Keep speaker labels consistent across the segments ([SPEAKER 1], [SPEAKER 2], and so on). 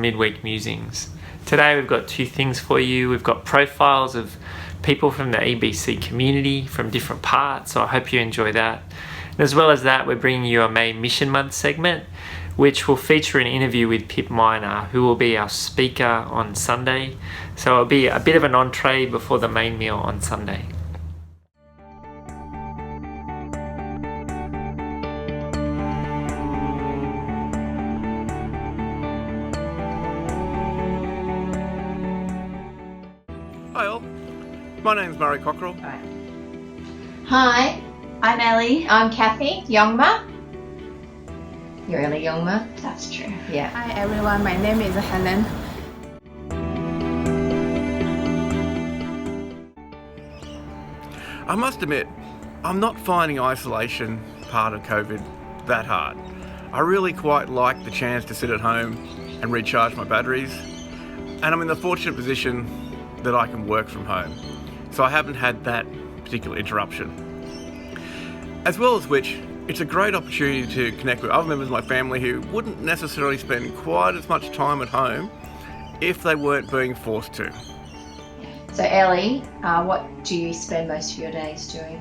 [SPEAKER 1] Midweek Musings. Today we've got two things for you. We've got profiles of people from the EBC community from different parts, so I hope you enjoy that. And as well as that, we're bringing you a May Mission Month segment, which will feature an interview with Pip Miner, who will be our speaker on Sunday. So it'll be a bit of an entree before the main meal on Sunday.
[SPEAKER 2] Hi all, my name's Murray Cockrell.
[SPEAKER 3] Hi,
[SPEAKER 4] I'm Ellie.
[SPEAKER 3] I'm Kathy Youngma. You're Ellie Youngma?
[SPEAKER 4] That's true.
[SPEAKER 3] Yeah.
[SPEAKER 5] Hi everyone, my name is Helen.
[SPEAKER 2] I must admit, I'm not finding isolation part of COVID that hard. I really quite like the chance to sit at home and recharge my batteries, and I'm in the fortunate position that I can work from home, so I haven't had that particular interruption. As well as which, it's a great opportunity to connect with other members of my family who wouldn't necessarily spend quite as much time at home if they weren't being forced to.
[SPEAKER 3] So Ellie, what do you spend most of your days doing?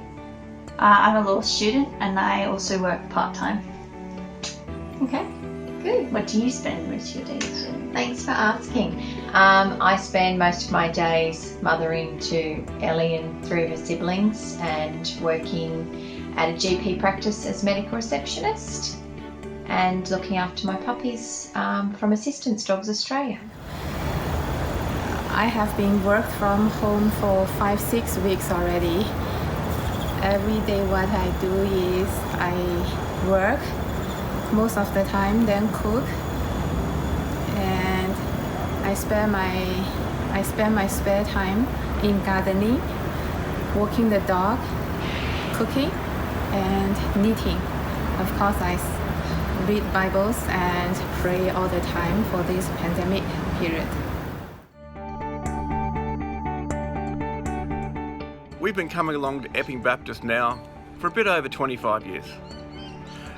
[SPEAKER 4] I'm a law student and I also work part-time.
[SPEAKER 3] Okay, good.
[SPEAKER 4] What do you spend most of your days doing?
[SPEAKER 3] Thanks for asking. I spend most of my days mothering to Ellie and three of her siblings and working at a GP practice as medical receptionist and looking after my puppies from Assistance Dogs Australia.
[SPEAKER 5] I have been worked from home for 5-6 weeks already. Every day what I do is I work most of the time, then cook, and I spend my spare time in gardening, walking the dog, cooking, and knitting. Of course, I read Bibles and pray all the time for this pandemic period.
[SPEAKER 2] We've been coming along to Epping Baptist now for a bit over 25 years.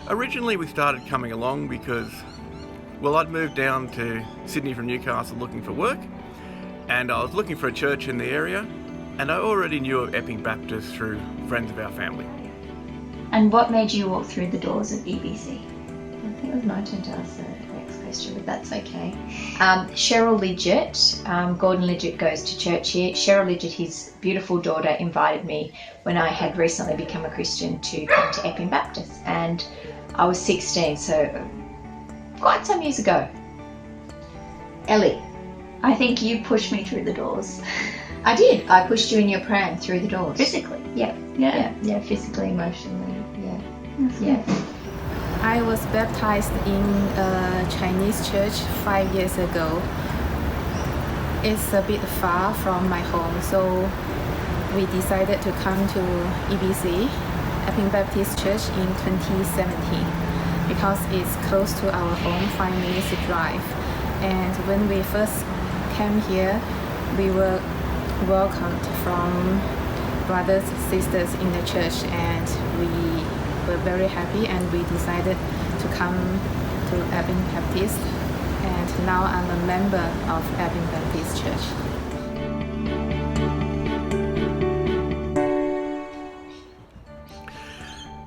[SPEAKER 2] Originally we started coming along because, well, I'd moved down to Sydney from Newcastle looking for work, and I was looking for a church in the area, and I already knew of Epping Baptist through friends of our family.
[SPEAKER 4] And what made you walk through the doors of EBC?
[SPEAKER 3] I think it was my turn to ask the next question, but that's okay. Cheryl Lidgett, Gordon Lidgett goes to church here. Cheryl Lidgett, his beautiful daughter, invited me when I had recently become a Christian to come to Epping Baptist, and I was 16, so quite some years ago. Ellie?
[SPEAKER 4] I think you pushed me through the doors.
[SPEAKER 3] I did. I pushed you in your pram through the doors.
[SPEAKER 4] Physically?
[SPEAKER 3] Yeah.
[SPEAKER 4] Yeah.
[SPEAKER 3] Physically, emotionally, yeah.
[SPEAKER 4] Mm-hmm.
[SPEAKER 3] Yeah.
[SPEAKER 5] I was baptized in a Chinese church 5 years ago. It's a bit far from my home, so we decided to come to EBC, Epping Baptist Church, in 2017 because it's close to our home, 5 minutes drive. And when we first came here, we were welcomed from brothers and sisters in the church, and we were very happy, and we decided to come to Epping Baptist, and now I'm a member of Epping Baptist Church.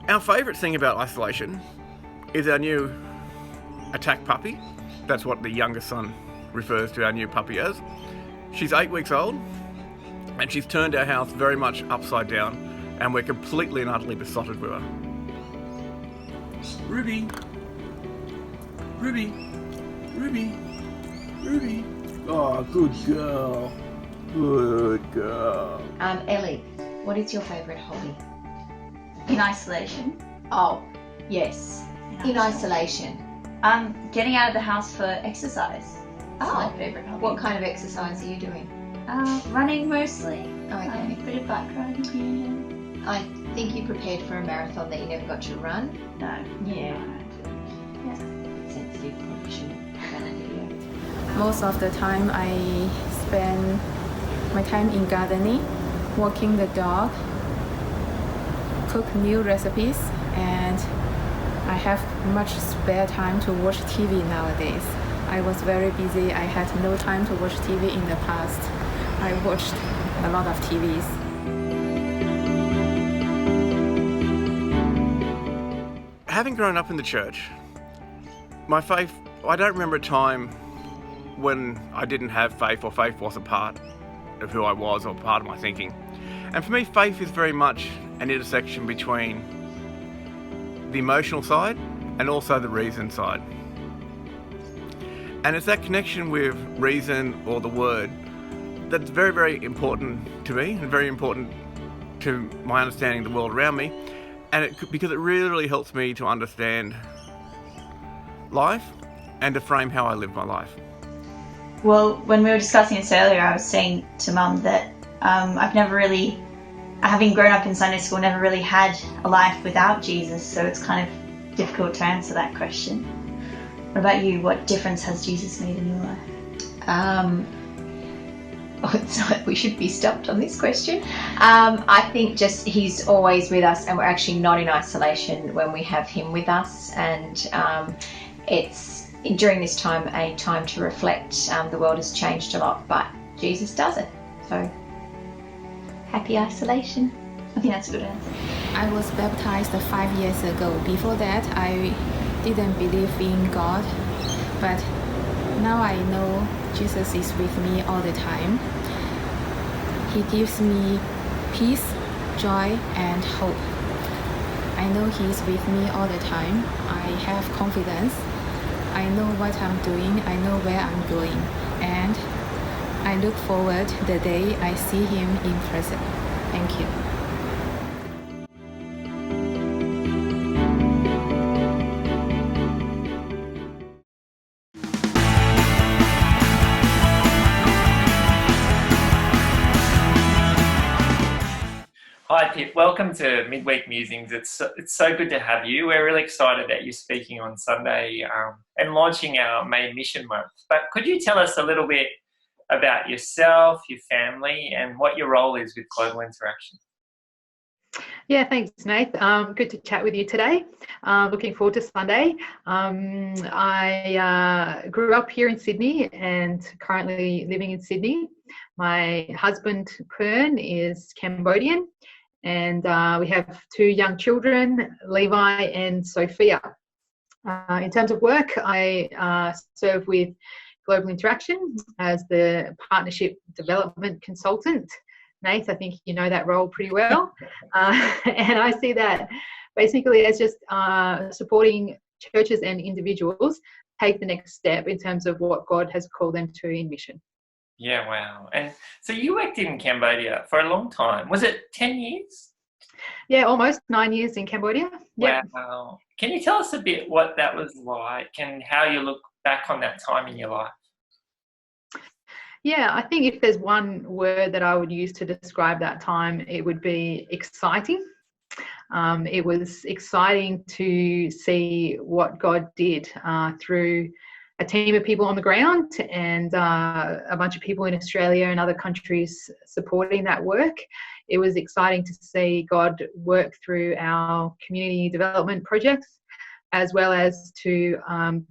[SPEAKER 2] Our favourite thing about isolation is our new attack puppy. That's what the youngest son refers to our new puppy as. She's 8 weeks old, and she's turned our house very much upside down, and we're completely and utterly besotted with her. Ruby! Ruby! Ruby! Ruby! Oh, good girl. Good girl.
[SPEAKER 3] Ellie, what is your favourite hobby?
[SPEAKER 4] In isolation?
[SPEAKER 3] Oh, yes. In isolation.
[SPEAKER 4] Getting out of the house for exercise. That's my favourite hobby.
[SPEAKER 3] What kind of exercise are you doing?
[SPEAKER 4] Running mostly.
[SPEAKER 3] Okay.
[SPEAKER 4] A bit of bike riding here.
[SPEAKER 3] I think you prepared for a marathon that you never got to run.
[SPEAKER 4] No.
[SPEAKER 3] Yeah.
[SPEAKER 4] Yeah.
[SPEAKER 3] Sensitive, probably shouldn't have done a video.
[SPEAKER 5] Most of the time I spend my time in gardening, walking the dog, cook new recipes, and I have much spare time to watch TV nowadays. I was very busy. I had no time to watch TV in the past. I watched a lot of TVs.
[SPEAKER 2] Having grown up in the church, my faith, I don't remember a time when I didn't have faith or faith wasn't part of who I was or part of my thinking. And for me, faith is very much an intersection between the emotional side and also the reason side. And it's that connection with reason or the word that's very, very important to me and very important to my understanding of the world around me. And because it really helps me to understand life and to frame how I live my life.
[SPEAKER 4] Well, when we were discussing this earlier, I was saying to Mum that I've never really, having grown up in Sunday school, never really had a life without Jesus, so it's kind of difficult to answer that question. What about you? What difference has Jesus made in your life?
[SPEAKER 3] We should be stumped on this question. I think just he's always with us, and we're actually not in isolation when we have him with us, and it's during this time a time to reflect. The world has changed a lot, but Jesus doesn't. So happy isolation. I think that's a good answer.
[SPEAKER 5] I was baptized 5 years ago. Before that, I didn't believe in God, but now I know Jesus is with me all the time. He gives me peace, joy, and hope. I know He is with me all the time. I have confidence. I know what I'm doing. I know where I'm going. And I look forward the day I see Him in person. Thank you.
[SPEAKER 1] Hi Pip, welcome to Midweek Musings. It's so good to have you. We're really excited that you're speaking on Sunday and launching our May Mission Month. But could you tell us a little bit about yourself, your family, and what your role is with Global Interaction?
[SPEAKER 6] Yeah, thanks, Nath. Good to chat with you today. Looking forward to Sunday. I grew up here in Sydney and currently living in Sydney. My husband, Kern, is Cambodian, and we have 2 young children, Levi and Sophia. In terms of work, I serve with Global Interaction as the Partnership Development Consultant. Nath, I think you know that role pretty well. And I see that basically as just supporting churches and individuals take the next step in terms of what God has called them to in mission.
[SPEAKER 1] Yeah, wow. And so you worked in Cambodia for a long time. Was it 10 years?
[SPEAKER 6] Yeah, almost 9 years in Cambodia. Yep.
[SPEAKER 1] Wow. Can you tell us a bit what that was like and how you look back on that time in your life?
[SPEAKER 6] Yeah, I think if there's one word that I would use to describe that time, it would be exciting. It was exciting to see what God did through a team of people on the ground and a bunch of people in Australia and other countries supporting that work. It was exciting to see God work through our community development projects, as well as to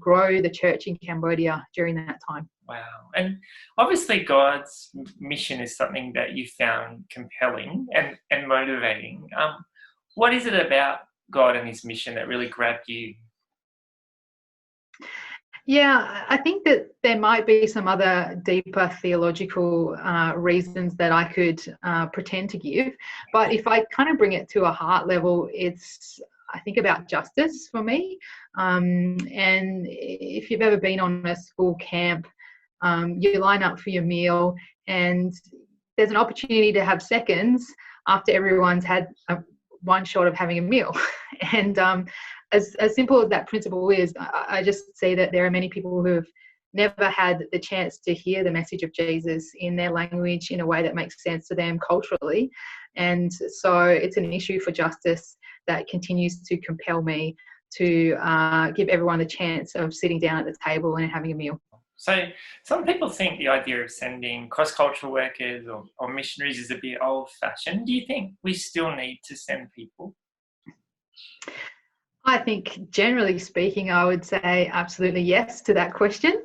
[SPEAKER 6] grow the church in Cambodia during that time.
[SPEAKER 1] Wow. And obviously God's mission is something that you found compelling and motivating. What is it about God and his mission that really grabbed you?
[SPEAKER 6] Yeah, I think that there might be some other deeper theological reasons that I could pretend to give. But if I kind of bring it to a heart level, it's, I think, about justice for me. And if you've ever been on a school camp, you line up for your meal and there's an opportunity to have seconds after everyone's had one shot of having a meal. And as simple as that principle is, I just see that there are many people who have never had the chance to hear the message of Jesus in their language in a way that makes sense to them culturally. And so it's an issue for justice that continues to compel me to give everyone the chance of sitting down at the table and having a meal.
[SPEAKER 1] So some people think the idea of sending cross-cultural workers or missionaries is a bit old-fashioned. Do you think we still need to send people?
[SPEAKER 6] I think, generally speaking, I would say absolutely yes to that question.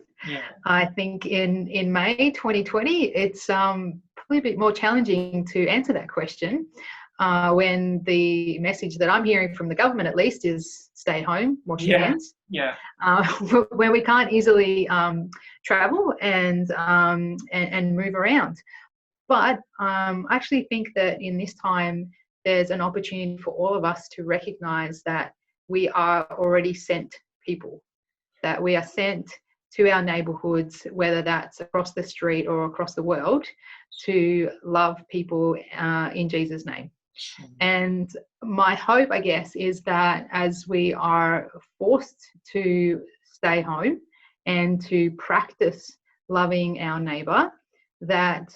[SPEAKER 6] I think in May 2020, it's probably a bit more challenging to answer that question when the message that I'm hearing from the government, at least, is stay home, wash your hands. When we can't easily travel and move around. But I actually think that in this time, there's an opportunity for all of us to recognize that we are already sent people, that we are sent to our neighborhoods, whether that's across the street or across the world, to love people in Jesus' name. And my hope, I guess, is that as we are forced to stay home and to practice loving our neighbor, that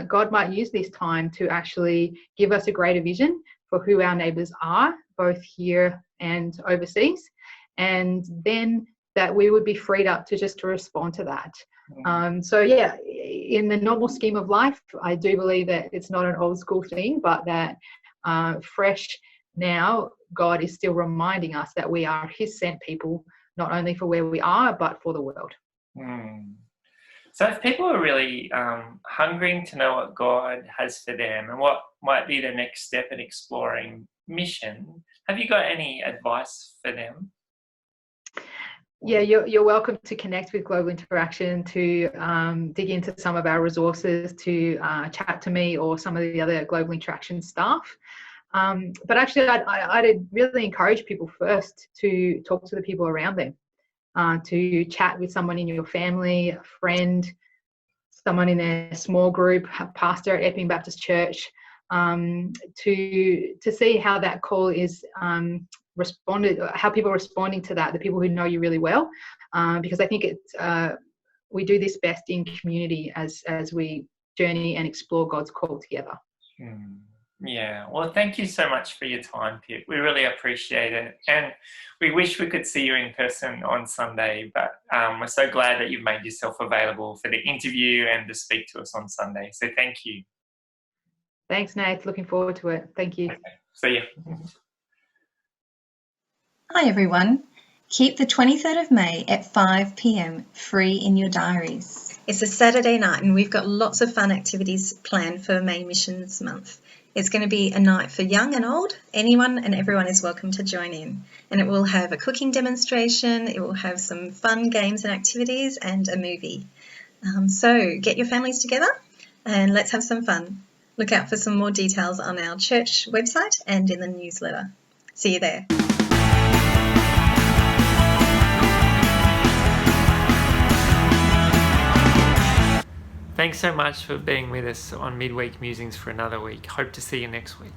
[SPEAKER 6] God might use this time to actually give us a greater vision for who our neighbors are, both here and overseas, and then that we would be freed up to respond to that. So yeah, in the normal scheme of life, I do believe that it's not an old school thing, but that fresh now, God is still reminding us that we are his sent people, not only for where we are, but for the world.
[SPEAKER 1] So if people are really hungering to know what God has for them and what might be the next step in exploring mission, have you got any advice for them?
[SPEAKER 6] Yeah, you're welcome to connect with Global Interaction, to dig into some of our resources, to chat to me or some of the other Global Interaction staff. But actually, I'd really encourage people first to talk to the people around them, to chat with someone in your family, a friend, someone in their small group, a pastor at Epping Baptist Church, to see how that call is responded, how people are responding to that, the people who know you really well, because I think it's we do this best in community as we journey and explore God's call together.
[SPEAKER 1] Yeah, well, thank you so much for your time, Pip. We really appreciate it, and we wish we could see you in person on Sunday, but we're so glad that you've made yourself available for the interview and to speak to us on Sunday. So thank you.
[SPEAKER 6] Thanks, Nath. Looking forward to it. Thank you.
[SPEAKER 1] Okay. See you.
[SPEAKER 7] Hi everyone. Keep the 23rd of May at 5 p.m. free in your diaries. It's a Saturday night and we've got lots of fun activities planned for May Missions Month. It's going to be a night for young and old. Anyone and everyone is welcome to join in. And it will have a cooking demonstration, it will have some fun games and activities and a movie. So get your families together and let's have some fun. Look out for some more details on our church website and in the newsletter. See you there.
[SPEAKER 1] Thanks so much for being with us on Midweek Musings for another week. Hope to see you next week.